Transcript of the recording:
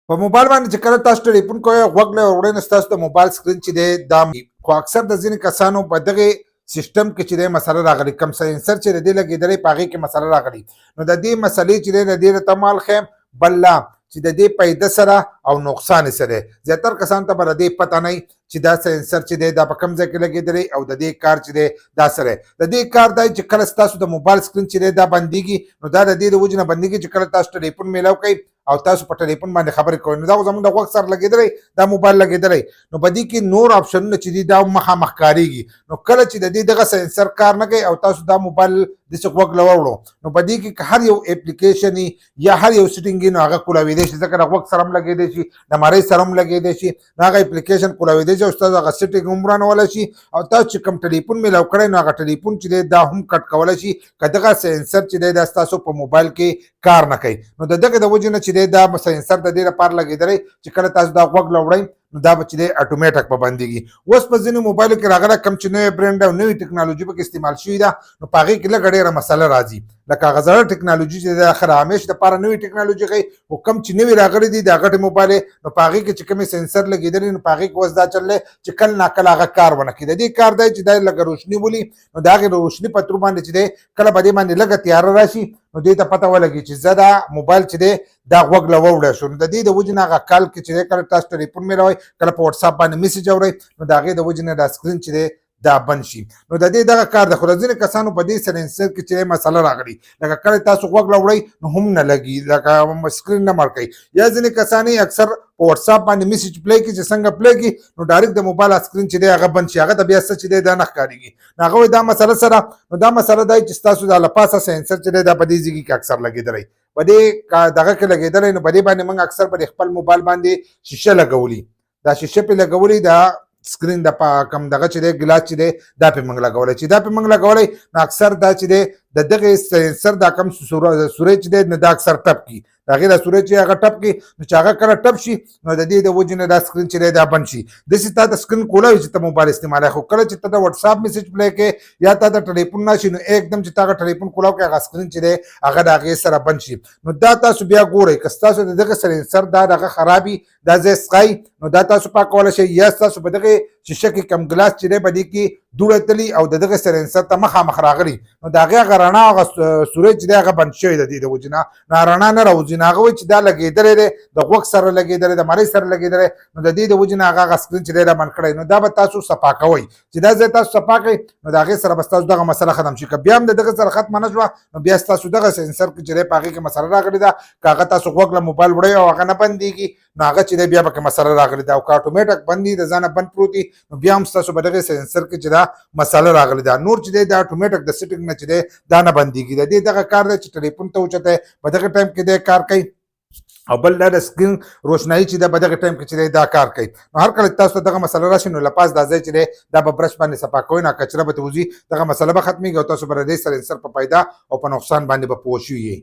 په موبایل باندې چې کله تاسو ټلیفون کوئ غوږ له وړئ نو ستاسو د موبایل سکرین چې دی دا خو اکثر د ځینې کسانو په دغې سیسټم کې چې دی مسله راغلي کوم سینسر چې د دې لګېدلی په هغې کې مسله راغلي نو د دې مسلې چې دی د دې ته مال ښیم بل لا چې د دې پیده سره او نقصان یې څه دی زیاتر کسانو ته به د دې پته نه چې دا سینسر چې دی دا په کوم ځای کې لګېدلی او د دې کار چې دی دا څه دی د دې کار دا چې کله ستاسو د موبایل سکرین چې دی دا بندېږي نو دا د دې د وجې نه بندېږي چې کله تاسو ټلیفون میلاو کوئ او تاسو په ټلیفون باندې خبرې کوئ نو دا خو زموږ د غوږ سره لګېدلی دا موبایل لګېدلی نو په دې کې نور آپشنونه چې دي دا مخامخ کارېږي نو کله چې د دې دغه سینسر کار نه کوي او تاسو دا موبایل داسې غوږ له واوړو نو په دې کې هر یو اپلیکیشن یا هر یو سیټنګ نو هغه کولاویدی شي ځکه د غوږ سره هم لګېدی شي د مرۍ سره هم لګېدی شي نو هغه اپلیکیشن کولاویدی شي او ستاسو هغه سیټنګ هم ورانولی شي او تاسو چې کوم ټلیفون میلاو کړی نو هغه ټلیفون چې دی دا هم کټ کولی شي که دغه سینسر چې دی دا ستاسو په موبایل کې کار نه کوي نو د دغې د وجې نه چې دی دا سینسر د دې لپاره لګېدلی چې کله تاسو دا غوږ له وړئ نو دا به چې دی اټومیټک به بندېږي اوس په ځینو موبایلو کې راغلی کوم چې نوی برنډ او نوې ټکنالوژي پکې استعمال شوې ده نو په هغې کې لږه ډېره مسله راځي لکه هغه زړه ټکنالوژي چې د اخر همیش دپاره نوې ټکنالوژي ښایي خو کوم چې نوې راغلي دي دا غټې موبایل نو په هغې کې چې کومې سینسر لګېدلي نو په هغې کې اوس دا چل دی چې کله ناکله هغه کار ونه کړي د دې کار دی چې دا لږه روشني ولي نو د هغې روشني په تر باندې چې دی کله به دې باندې لږه تیاره راشي نو دې ته پته ولګي چې زه دا موبایل چې دی دا غوږ له ووړی شو نو د دې د وجې نه هغه کال کې چې دی کله تاسو ټلیفون میلاوئ کله په وټساپ باندې میسج اورئ نو د هغې د وجې نه دا سکرین چې دی دا بند شي نو د دې دغه کار د خو د ځینې کسانو په دې سینسر کې چې مسله راغلي لکه کله تاسو غوږ له وړئ نو هم نه لګي لکه سکرین نه مړ کوي یا ځینې کسان اکثر په وټساپ باندې میسج پلی کړي چې څنګه پلی کړي نو ډایرکټ د موبایل سکرین چې دی هغه بند شي هغه ته بیا څه چې دی دا نه ښکارېږي نو هغه وایي دا مسله سره نو دا مسله دی چې ستاسو دا له پاسه سینسر چې دی دا په دې ځای کې اکثر لګېدلی په دې دغه کې لګېدلی نو په دې باندې موږ اکثر په خپل موبایل باندې شیشه لګولي دا شیشه پې لګولي دا سکرین د کم دغه چې دی ګلاس چې دی دا پې موږ لګولی چې دا پې موږ لګولی نو اکثر دا چې دی د دغې سینسر دا کم سوری چې دی نو دا اکثر ټپ کړي د هغې دا سوری چې هغه ټپ کړي نو چې هغه کله ټپ شي نو د دې د وجې نه دا سکرین چې دی دا بند شي داسې تا د سکرین کولاوي چې ته موبایل استعمالوي خو کله چې ته د وټساپ میسج پلی کوې یا تا د ټلیفون نه شي نو एकदम چې تا هغه ټلیفون کولاو کوې هغه سکرین چې دی هغه د هغې سره بند شي نو دا تاسو بیا ګورئ که ستاسو د دغه سینسر دا دغه خرابي دا ځای سقایي نو دا تاسو پاکولی شئ یا ستاسو په دغې شیشه کې کم ګلاس چې دی په دې کې دوړه تلي او د دغه سینسر ته مخامخ راغلي نو د هغې هغه رڼا هغه سوری چې دی هغه بند شوی د دې د وجې نه نو رڼا نه راوځي نو هغه وایي چې دا لګېدلی دی د غوږ سره لګېدلی د مرۍ سره لګېدلی نو د دې د وجې نه هغه سکرین چې دی دا بند کړی نو دا به تاسو صفا کوئ چې دا ځای تاسو صفا کوئ نو د هغې سره به ستاسو دغه مسله ختم شي که بیا هم د دغه سره ختمه نه شوه نو بیا ستاسو دغه سینسر چې دی په هغې کې مسله راغلې ده که هغه تاسو غوږ له موبایل وړئ او هغه نه بندېږي نو هغه چې دی بیا پکې مسله راغلې ده او که اټومیټک بند وي د ځانه بند پروت وي نو بیا هم ستاسو په دغې سینسر کې چې دا مسله راغلې ده نور چې دی دا اټومیټک د سیټنګ نه چې دی دا نه بندېږي د دې دغه کار دی چې ټلیفون ته اوچتی په دغه ټایم کې دی کار کوي او بل دا د سکرین روشنایي چې ده په دغه ټایم کې چې دی دا کار کوي نو هر کله تاسو ته دغه مسله راشي نو له پاس دا ځای چې دی دا به برش باندې صفا کوئ نو کچره به ته وځي دغه مسله به ختمېږي او تاسو به د دې سینسر په پیدا او په نقصان باندې به پوه شوي